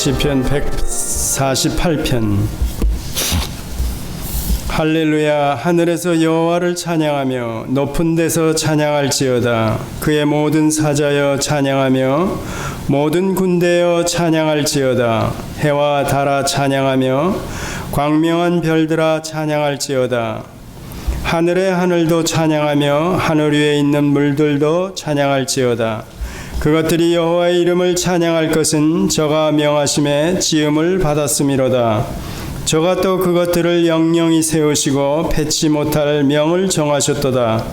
시편 148편. 할렐루야. 하늘에서 여호와를 찬양하며 높은 데서 찬양할지어다. 그의 모든 사자여 찬양하며 모든 군대여 찬양할지어다. 해와 달아 찬양하며 광명한 별들아 찬양할지어다. 하늘의 하늘도 찬양하며 하늘 위에 있는 물들도 찬양할지어다. 그것들이 여호와의 이름을 찬양할 것은 저가 명하심에 지음을 받았음이로다. 저가 또 그것들을 영영히 세우시고 패치 못할 명을 정하셨도다.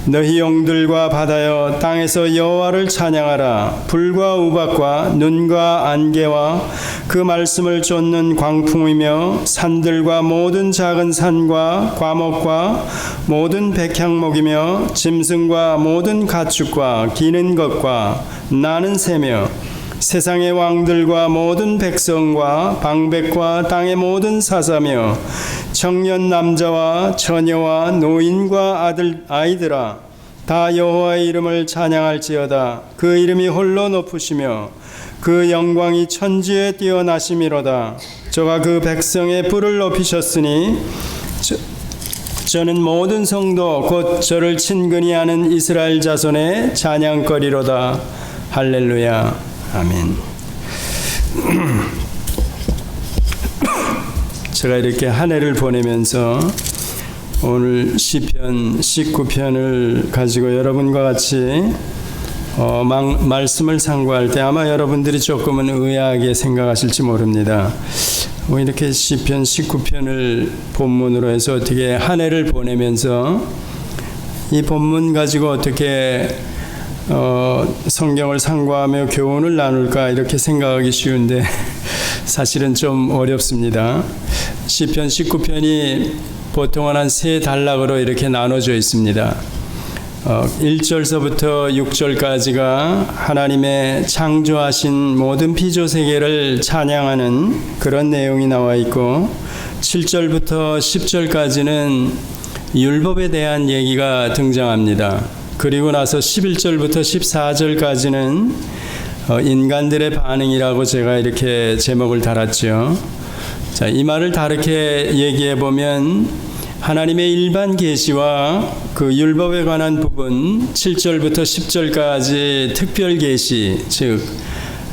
너희 용들과 바다여 땅에서 여호와를 찬양하라. 불과 우박과 눈과 안개와 그 말씀을 쫓는 광풍이며 산들과 모든 작은 산과 과목과 모든 백향목이며 짐승과 모든 가축과 기는 것과 나는 새며 세상의 왕들과 모든 백성과 방백과 땅의 모든 사사며 청년 남자와 처녀와 노인과 아이들아 다 여호와의 이름을 찬양할지어다. 그 이름이 홀로 높으시며 그 영광이 천지에 뛰어나심이로다. 저가 그 백성의 뿔을 높이셨으니 저는 모든 성도 곧 저를 친근히 하는 이스라엘 자손의 찬양거리로다. 할렐루야. 아멘. 제가 이렇게 한 해를 보내면서 오늘 시편 19편을 가지고 여러분과 같이 말씀을 상고할 때 아마 여러분들이 조금은 의아하게 생각하실지 모릅니다. 이렇게 시편 19편을 본문으로 해서 어떻게 한 해를 보내면서 이 본문 가지고 어떻게 성경을 상고하며 교훈을 나눌까 이렇게 생각하기 쉬운데 사실은 좀 어렵습니다. 시편 19편이 보통은 한 세 단락으로 이렇게 나눠져 있습니다. 1절서부터 6절까지가 하나님의 창조하신 모든 피조세계를 찬양하는 그런 내용이 나와 있고 7절부터 10절까지는 율법에 대한 얘기가 등장합니다. 그리고 나서 11절부터 14절까지는 인간들의 반응이라고 제가 이렇게 제목을 달았죠. 자, 이 말을 다르게 얘기해 보면 하나님의 일반 계시와 그 율법에 관한 부분 7절부터 10절까지 특별 계시, 즉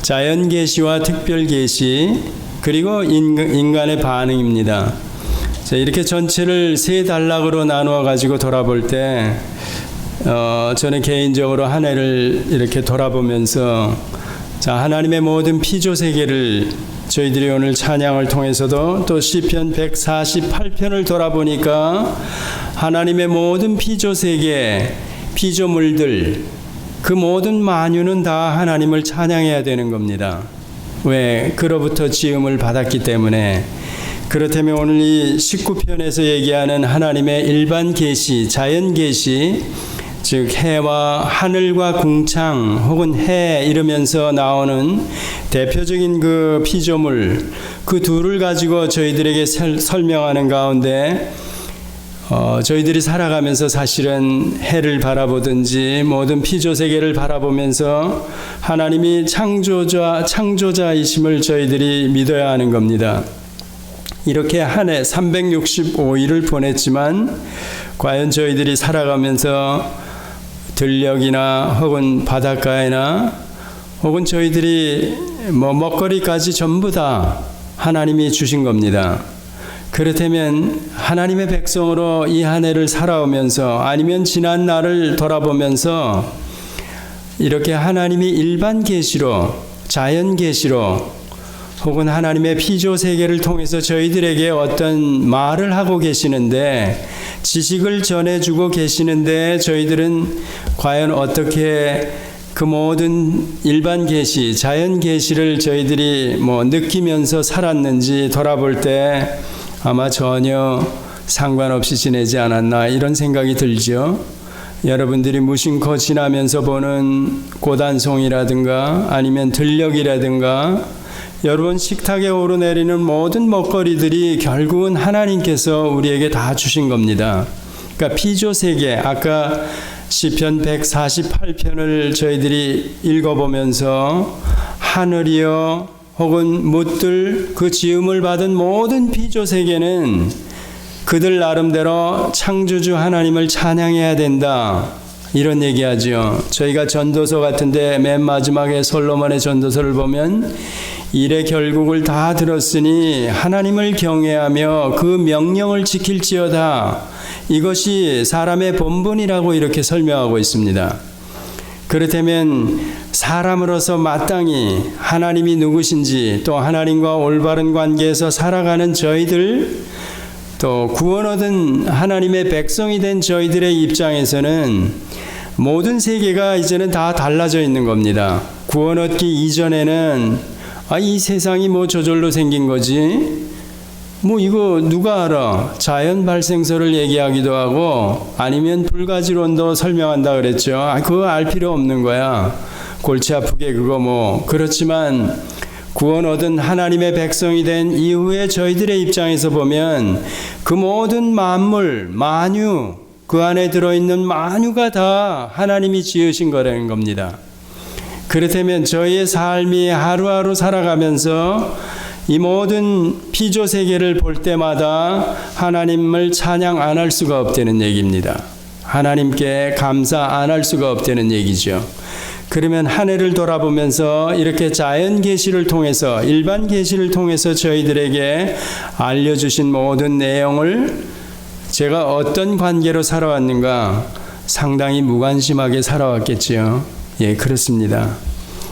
자연 계시와 특별 계시, 그리고 인간의 반응입니다. 자, 이렇게 전체를 세 단락으로 나누어 가지고 돌아볼 때 저는 개인적으로 한 해를 이렇게 돌아보면서 자, 하나님의 모든 피조 세계를 저희들이 오늘 찬양을 통해서도 또 시편 148편을 돌아보니까 하나님의 모든 피조 세계, 피조물들, 그 모든 만유는 다 하나님을 찬양해야 되는 겁니다. 왜? 그로부터 지음을 받았기 때문에. 그렇다면 오늘 이 19편에서 얘기하는 하나님의 일반 계시, 자연 계시, 즉 해와 하늘과 궁창 혹은 해 이러면서 나오는 대표적인 그 피조물, 그 둘을 가지고 저희들에게 설명하는 가운데 저희들이 살아가면서 사실은 해를 바라보든지 모든 피조세계를 바라보면서 하나님이 창조자이심을 저희들이 믿어야 하는 겁니다. 이렇게 한 해 365일을 보냈지만 과연 저희들이 살아가면서 들녘이나 혹은 바닷가에나 혹은 저희들이 먹거리까지 전부 다 하나님이 주신 겁니다. 그렇다면 하나님의 백성으로 이 한 해를 살아오면서 아니면 지난 날을 돌아보면서 이렇게 하나님이 일반 계시로, 자연 계시로 혹은 하나님의 피조 세계를 통해서 저희들에게 어떤 말을 하고 계시는데 지식을 전해주고 계시는데 저희들은 과연 어떻게 그 모든 일반 계시, 자연 계시를 저희들이 느끼면서 살았는지 돌아볼 때 아마 전혀 상관없이 지내지 않았나 이런 생각이 들죠. 여러분들이 무심코 지나면서 보는 고단송이라든가 아니면 들녘이라든가 여러분 식탁에 오르내리는 모든 먹거리들이 결국은 하나님께서 우리에게 다 주신 겁니다. 그러니까 피조세계, 아까 시편 148편을 저희들이 읽어보면서 하늘이여 혹은 묻들 그 지음을 받은 모든 피조 세계는 그들 나름대로 창조주 하나님을 찬양해야 된다. 이런 얘기하죠. 저희가 전도서 같은데 맨 마지막에 솔로몬의 전도서를 보면 일의 결국을 다 들었으니 하나님을 경외하며 그 명령을 지킬지어다. 이것이 사람의 본분이라고 이렇게 설명하고 있습니다. 그렇다면 사람으로서 마땅히 하나님이 누구신지 또 하나님과 올바른 관계에서 살아가는 저희들 또 구원 얻은 하나님의 백성이 된 저희들의 입장에서는 모든 세계가 이제는 다 달라져 있는 겁니다. 구원 얻기 이전에는 이 세상이 뭐 저절로 생긴 거지? 뭐 이거 누가 알아? 자연 발생설을 얘기하기도 하고 아니면 불가지론도 설명한다 그랬죠. 그거 알 필요 없는 거야. 골치 아프게 그거 뭐. 그렇지만 구원 얻은 하나님의 백성이 된 이후에 저희들의 입장에서 보면 그 모든 만물, 만유, 그 안에 들어있는 만유가 다 하나님이 지으신 거라는 겁니다. 그렇다면 저희의 삶이 하루하루 살아가면서 이 모든 피조 세계를 볼 때마다 하나님을 찬양 안 할 수가 없다는 얘기입니다. 하나님께 감사 안 할 수가 없다는 얘기죠. 그러면 한 해를 돌아보면서 이렇게 자연 계시를 통해서 일반 계시를 통해서 저희들에게 알려주신 모든 내용을 제가 어떤 관계로 살아왔는가 상당히 무관심하게 살아왔겠지요. 예, 그렇습니다.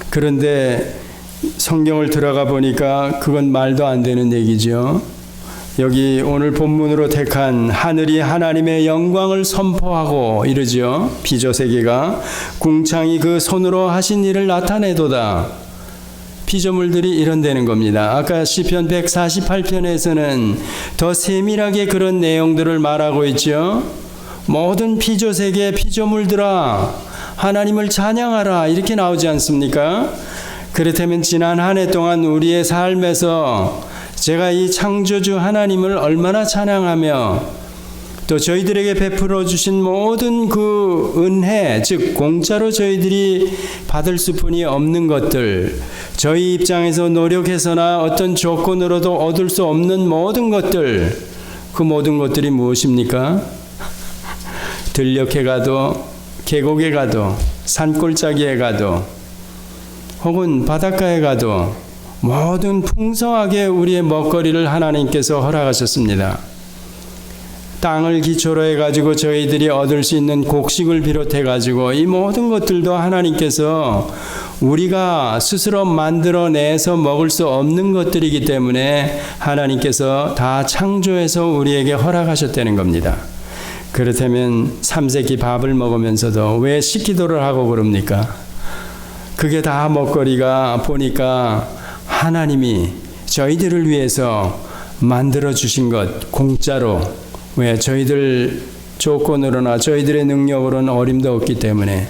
그런데 성경을 들어가 보니까 그건 말도 안 되는 얘기죠. 여기 오늘 본문으로 택한 하늘이 하나님의 영광을 선포하고 이러죠. 피조세계가 궁창이 그 손으로 하신 일을 나타내도다. 피조물들이 이런다는 겁니다. 아까 시편 148편에서는 더 세밀하게 그런 내용들을 말하고 있죠. 모든 피조세계 피조물들아 하나님을 찬양하라 이렇게 나오지 않습니까? 그렇다면 지난 한 해 동안 우리의 삶에서 제가 이 창조주 하나님을 얼마나 찬양하며 또 저희들에게 베풀어 주신 모든 그 은혜, 즉 공짜로 저희들이 받을 수뿐이 없는 것들, 저희 입장에서 노력해서나 어떤 조건으로도 얻을 수 없는 모든 것들, 그 모든 것들이 무엇입니까? 들녘에 가도 계곡에 가도 산골짜기에 가도 혹은 바닷가에 가도 모든 풍성하게 우리의 먹거리를 하나님께서 허락하셨습니다. 땅을 기초로 해가지고 저희들이 얻을 수 있는 곡식을 비롯해가지고 이 모든 것들도 하나님께서 우리가 스스로 만들어내서 먹을 수 없는 것들이기 때문에 하나님께서 다 창조해서 우리에게 허락하셨다는 겁니다. 그렇다면 삼세끼 밥을 먹으면서도 왜 식기도를 하고 그럽니까? 그게 다 먹거리가 보니까 하나님이 저희들을 위해서 만들어 주신 것 공짜로, 왜 저희들 조건으로나 저희들의 능력으로는 어림도 없기 때문에.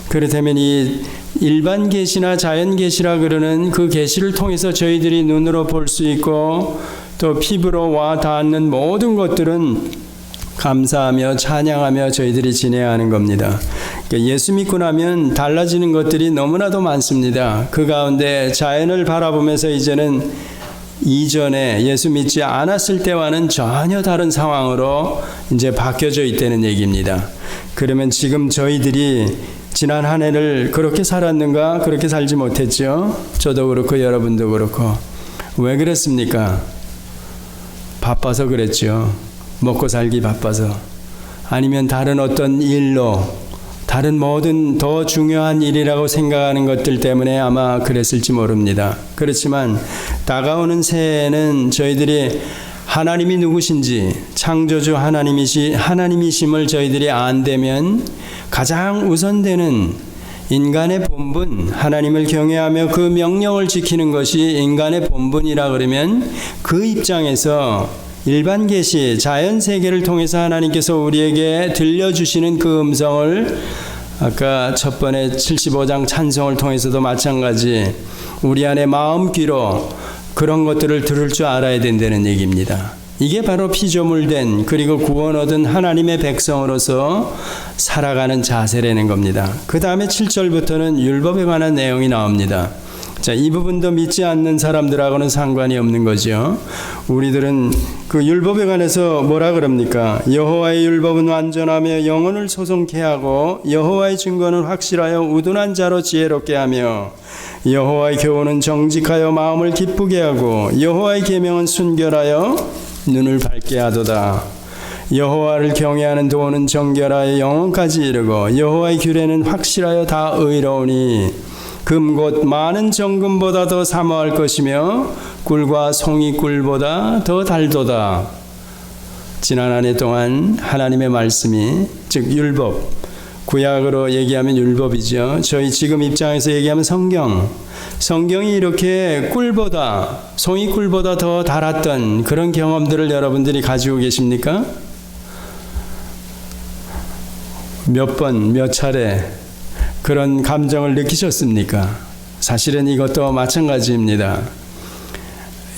그렇다면 이 일반 계시나 자연 계시라 그러는 그 계시를 통해서 저희들이 눈으로 볼 수 있고 또 피부로 와 닿는 모든 것들은 감사하며 찬양하며 저희들이 지내야 하는 겁니다. 그러니까 예수 믿고 나면 달라지는 것들이 너무나도 많습니다. 그 가운데 자연을 바라보면서 이제는 이전에 예수 믿지 않았을 때와는 전혀 다른 상황으로 이제 바뀌어져 있다는 얘기입니다. 그러면 지금 저희들이 지난 한 해를 그렇게 살았는가? 그렇게 살지 못했죠. 저도 그렇고 여러분도 그렇고. 왜 그랬습니까? 바빠서 그랬죠. 먹고 살기 바빠서. 아니면 다른 어떤 일로, 다른 모든 더 중요한 일이라고 생각하는 것들 때문에 아마 그랬을지 모릅니다. 그렇지만 다가오는 새해에는 저희들이 하나님이 누구신지, 창조주 하나님이심을 저희들이 안되면 가장 우선되는 인간의 본분, 하나님을 경외하며 그 명령을 지키는 것이 인간의 본분이라 그러면 그 입장에서 일반 계시, 자연 세계를 통해서 하나님께서 우리에게 들려주시는 그 음성을 아까 첫 번에 75장 찬송을 통해서도 마찬가지 우리 안에 마음 귀로 그런 것들을 들을 줄 알아야 된다는 얘기입니다. 이게 바로 피조물된 그리고 구원 얻은 하나님의 백성으로서 살아가는 자세라는 겁니다. 그 다음에 7절부터는 율법에 관한 내용이 나옵니다. 자, 이 부분도 믿지 않는 사람들하고는 상관이 없는 거죠. 우리들은 그 율법에 관해서 뭐라 그럽니까? 여호와의 율법은 완전하며 영혼을 소송케 하고 여호와의 증거는 확실하여 우둔한 자로 지혜롭게 하며 여호와의 교훈은 정직하여 마음을 기쁘게 하고 여호와의 계명은 순결하여 눈을 밝게 하도다. 여호와를 경외하는 도는 정결하여 영혼까지 이르고 여호와의 규례는 확실하여 다 의로우니 금 곧 많은 정금보다 더 사모할 것이며 꿀과 송이 꿀보다 더 달도다. 지난 한 해 동안 하나님의 말씀이, 즉 율법, 구약으로 얘기하면 율법이죠. 저희 지금 입장에서 얘기하면 성경이 이렇게 꿀보다, 송이 꿀보다 더 달았던 그런 경험들을 여러분들이 가지고 계십니까? 몇 번, 몇 차례 그런 감정을 느끼셨습니까? 사실은 이것도 마찬가지입니다.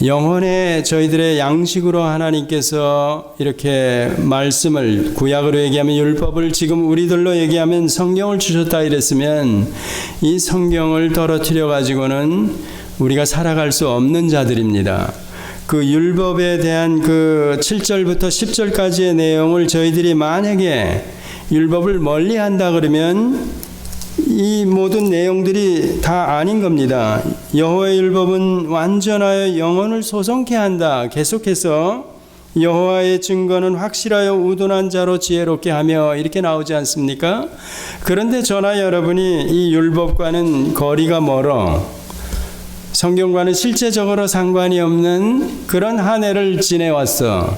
영혼의 저희들의 양식으로 하나님께서 이렇게 말씀을, 구약으로 얘기하면 율법을, 지금 우리들로 얘기하면 성경을 주셨다 이랬으면 이 성경을 떨어뜨려 가지고는 우리가 살아갈 수 없는 자들입니다. 그 율법에 대한 그 7절부터 10절까지의 내용을 저희들이 만약에 율법을 멀리한다 그러면 이 모든 내용들이 다 아닌 겁니다. 여호와의 율법은 완전하여 영혼을 소송케 한다. 계속해서 여호와의 증거는 확실하여 우둔한 자로 지혜롭게 하며 이렇게 나오지 않습니까? 그런데 저나 여러분이 이 율법과는 거리가 멀어 성경과는 실제적으로 상관이 없는 그런 한 해를 지내왔어.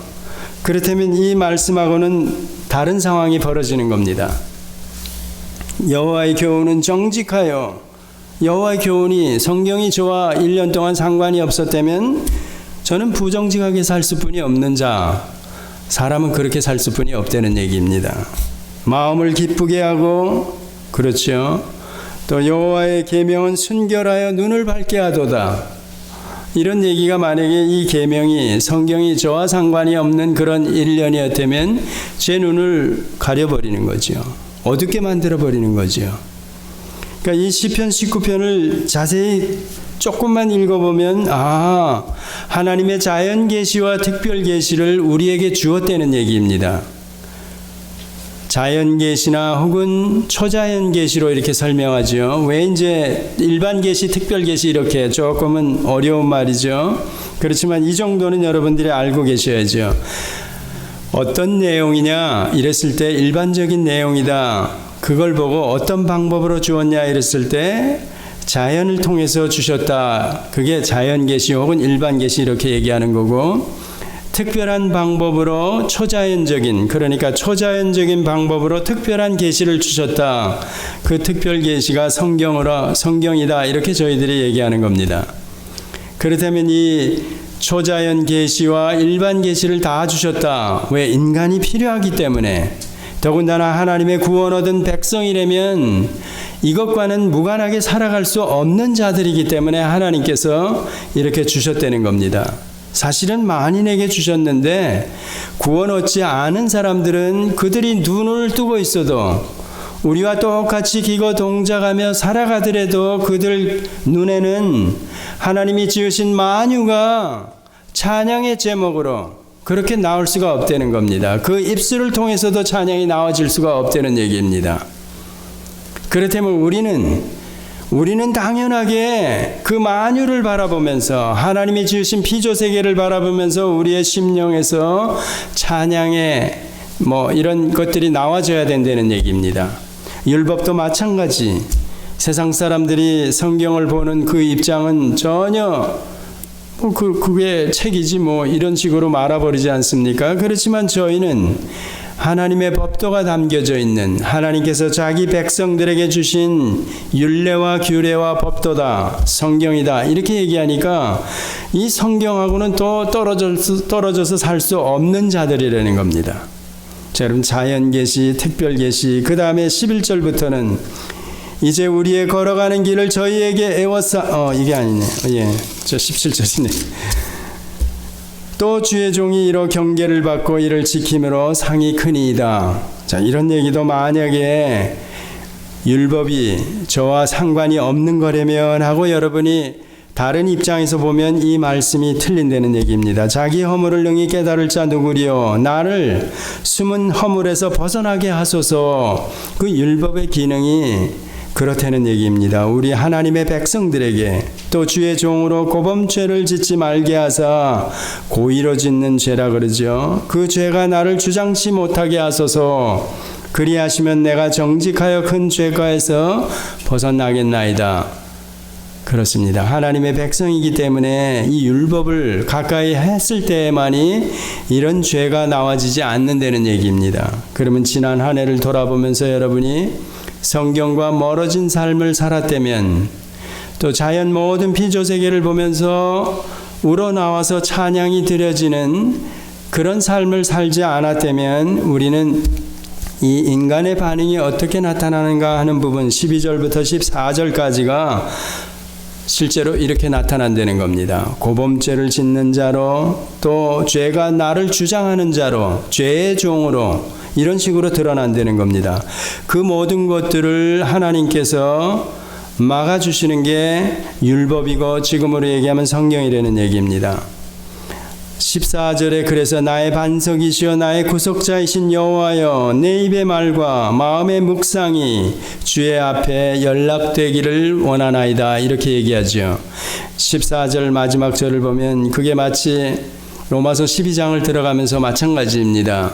그렇다면 이 말씀하고는 다른 상황이 벌어지는 겁니다. 여호와의 교훈은 정직하여, 여호와의 교훈이, 성경이 저와 1년 동안 상관이 없었다면 저는 부정직하게 살 수뿐이 없는 자, 사람은 그렇게 살 수뿐이 없다는 얘기입니다. 마음을 기쁘게 하고, 그렇죠, 또 여호와의 계명은 순결하여 눈을 밝게 하도다. 이런 얘기가 만약에 이 계명이, 성경이 저와 상관이 없는 그런 1년이었다면 제 눈을 가려버리는 거죠. 어둡게 만들어버리는 거죠. 그러니까 이 시편 19편을 자세히 조금만 읽어보면 하나님의 자연 계시와 특별 계시를 우리에게 주었다는 얘기입니다. 자연 계시나 혹은 초자연 계시로 이렇게 설명하죠. 왜 이제 일반 계시, 특별 계시 이렇게 조금은 어려운 말이죠. 그렇지만 이 정도는 여러분들이 알고 계셔야죠. 어떤 내용이냐 이랬을 때 일반적인 내용이다. 그걸 보고 어떤 방법으로 주었냐 이랬을 때 자연을 통해서 주셨다. 그게 자연 계시 혹은 일반 계시 이렇게 얘기하는 거고, 특별한 방법으로 초자연적인, 그러니까 초자연적인 방법으로 특별한 계시를 주셨다. 그 특별 계시가 성경이다. 이렇게 저희들이 얘기하는 겁니다. 그렇다면 이 초자연 계시와 일반 계시를 다 주셨다. 왜? 인간이 필요하기 때문에. 더군다나 하나님의 구원 얻은 백성이라면 이것과는 무관하게 살아갈 수 없는 자들이기 때문에 하나님께서 이렇게 주셨다는 겁니다. 사실은 만인에게 주셨는데 구원 얻지 않은 사람들은 그들이 눈을 뜨고 있어도, 우리와 똑같이 기거 동작하며 살아가더라도 그들 눈에는 하나님이 지으신 만유가 찬양의 제목으로 그렇게 나올 수가 없다는 겁니다. 그 입술을 통해서도 찬양이 나와질 수가 없다는 얘기입니다. 그렇다면 우리는 당연하게 그 만유를 바라보면서, 하나님이 지으신 피조세계를 바라보면서 우리의 심령에서 찬양의 이런 것들이 나와줘야 된다는 얘기입니다. 율법도 마찬가지. 세상 사람들이 성경을 보는 그 입장은 전혀 그게 책이지 이런 식으로 말아버리지 않습니까? 그렇지만 저희는 하나님의 법도가 담겨져 있는, 하나님께서 자기 백성들에게 주신 율례와 규례와 법도다, 성경이다, 이렇게 얘기하니까 이 성경하고는 또 떨어져서 살 수 없는 자들이라는 겁니다. 자, 여러분, 자연계시, 특별계시, 그 다음에 11절부터는 이제 우리의 걸어가는 길을 저희에게 이게 아니네. 저 17절이네. 또 주의 종이 이로 경계를 받고 이를 지킴으로 상이 크니이다. 자, 이런 얘기도 만약에 율법이 저와 상관이 없는 거라면 하고 여러분이 다른 입장에서 보면 이 말씀이 틀린다는 얘기입니다. 자기 허물을 능히 깨달을 자 누구리요? 나를 숨은 허물에서 벗어나게 하소서. 그 율법의 기능이 그렇다는 얘기입니다. 우리 하나님의 백성들에게 또 주의 종으로 고범죄를 짓지 말게 하사 고의로 짓는 죄라 그러죠. 그 죄가 나를 주장치 못하게 하소서. 그리하시면 내가 정직하여 큰 죄가에서 벗어나겠나이다. 그렇습니다. 하나님의 백성이기 때문에 이 율법을 가까이 했을 때만이 이런 죄가 나와지지 않는다는 얘기입니다. 그러면 지난 한 해를 돌아보면서 여러분이 성경과 멀어진 삶을 살았다면, 또 자연 모든 피조세계를 보면서 우러나와서 찬양이 드려지는 그런 삶을 살지 않았다면 우리는 이 인간의 반응이 어떻게 나타나는가 하는 부분 12절부터 14절까지가 실제로 이렇게 나타난다는 겁니다. 고범죄를 짓는 자로, 또 죄가 나를 주장하는 자로, 죄의 종으로 이런 식으로 드러난다는 겁니다. 그 모든 것들을 하나님께서 막아주시는 게 율법이고 지금으로 얘기하면 성경이라는 얘기입니다. 14절에 그래서 나의 반석이시여 나의 구속자이신 여호와여 내 입의 말과 마음의 묵상이 주의 앞에 연락되기를 원하나이다 이렇게 얘기하죠. 14절 마지막 절을 보면 그게 마치 로마서 12장을 들어가면서 마찬가지입니다.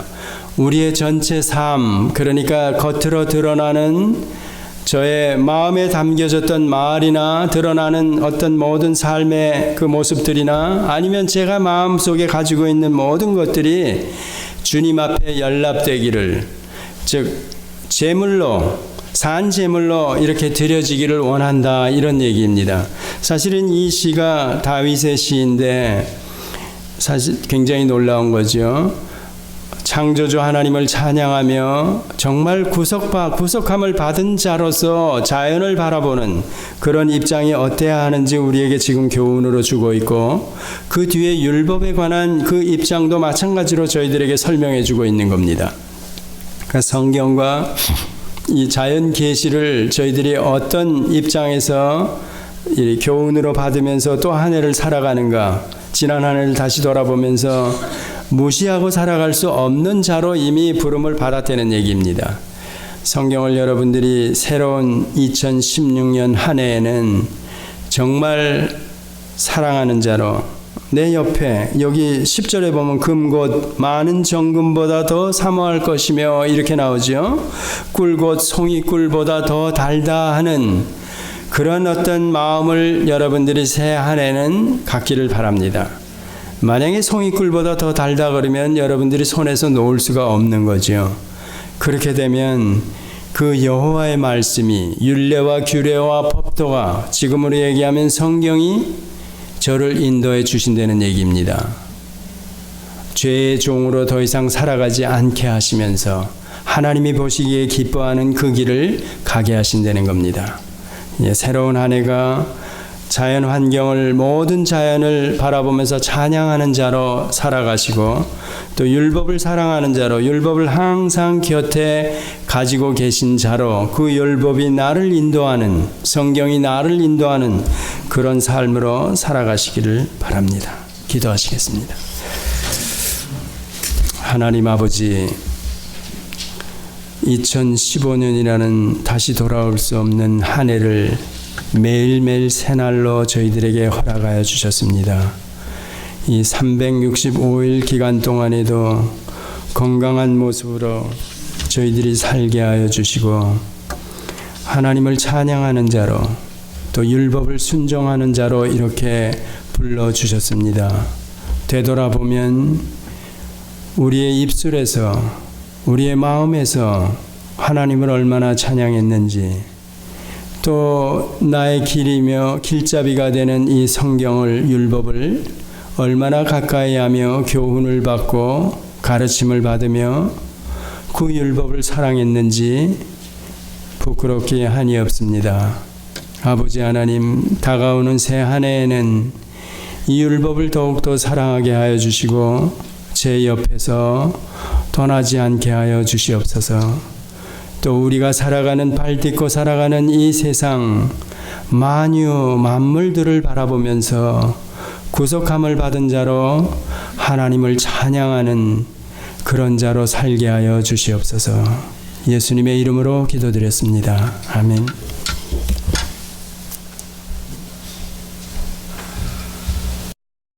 우리의 전체 삶, 그러니까 겉으로 드러나는 저의 마음에 담겨졌던 말이나 드러나는 어떤 모든 삶의 그 모습들이나 아니면 제가 마음속에 가지고 있는 모든 것들이 주님 앞에 연락되기를, 즉 제물로, 산 제물로 이렇게 드려지기를 원한다 이런 얘기입니다. 사실은 이 시가 다윗의 시인데 사실 굉장히 놀라운 거죠. 창조주 하나님을 찬양하며 정말 구속함을 받은 자로서 자연을 바라보는 그런 입장이 어때야 하는지 우리에게 지금 교훈으로 주고 있고, 그 뒤에 율법에 관한 그 입장도 마찬가지로 저희들에게 설명해 주고 있는 겁니다. 그러니까 성경과 이 자연 계시를 저희들이 어떤 입장에서 이 교훈으로 받으면서 또 한 해를 살아가는가, 지난 한 해를 다시 돌아보면서 무시하고 살아갈 수 없는 자로 이미 부름을 받았다는 얘기입니다. 성경을 여러분들이 새로운 2016년 한 해에는 정말 사랑하는 자로, 내 옆에 여기 10절에 보면 금곧 많은 정금보다 더 사모할 것이며 이렇게 나오죠. 꿀곧 송이꿀보다 더 달다 하는 그런 어떤 마음을 여러분들이 새 한 해는 갖기를 바랍니다. 만약에 송이꿀보다 더 달다 그러면 여러분들이 손에서 놓을 수가 없는 거죠. 그렇게 되면 그 여호와의 말씀이, 율례와 규례와 법도가, 지금으로 얘기하면 성경이 저를 인도해 주신다는 얘기입니다. 죄의 종으로 더 이상 살아가지 않게 하시면서 하나님이 보시기에 기뻐하는 그 길을 가게 하신다는 겁니다. 새로운 한 해가 자연 환경을, 모든 자연을 바라보면서 찬양하는 자로 살아가시고, 또 율법을 사랑하는 자로, 율법을 항상 곁에 가지고 계신 자로, 그 율법이 나를 인도하는, 성경이 나를 인도하는 그런 삶으로 살아가시기를 바랍니다. 기도하시겠습니다. 하나님 아버지, 2015년이라는 다시 돌아올 수 없는 한 해를 매일매일 새날로 저희들에게 허락하여 주셨습니다. 이 365일 기간 동안에도 건강한 모습으로 저희들이 살게 하여 주시고, 하나님을 찬양하는 자로, 또 율법을 순종하는 자로 이렇게 불러주셨습니다. 되돌아보면 우리의 입술에서, 우리의 마음에서 하나님을 얼마나 찬양했는지, 또 나의 길이며 길잡이가 되는 이 성경을, 율법을 얼마나 가까이 하며 교훈을 받고 가르침을 받으며 그 율법을 사랑했는지 부끄럽게 한이 없습니다. 아버지 하나님, 다가오는 새 한 해에는 이 율법을 더욱더 사랑하게 하여 주시고 제 옆에서 떠나지 않게 하여 주시옵소서. 또 우리가 살아가는 발 딛고 살아가는 이 세상 만유 만물들을 바라보면서 구속함을 받은 자로 하나님을 찬양하는 그런 자로 살게 하여 주시옵소서. 예수님의 이름으로 기도드렸습니다. 아멘.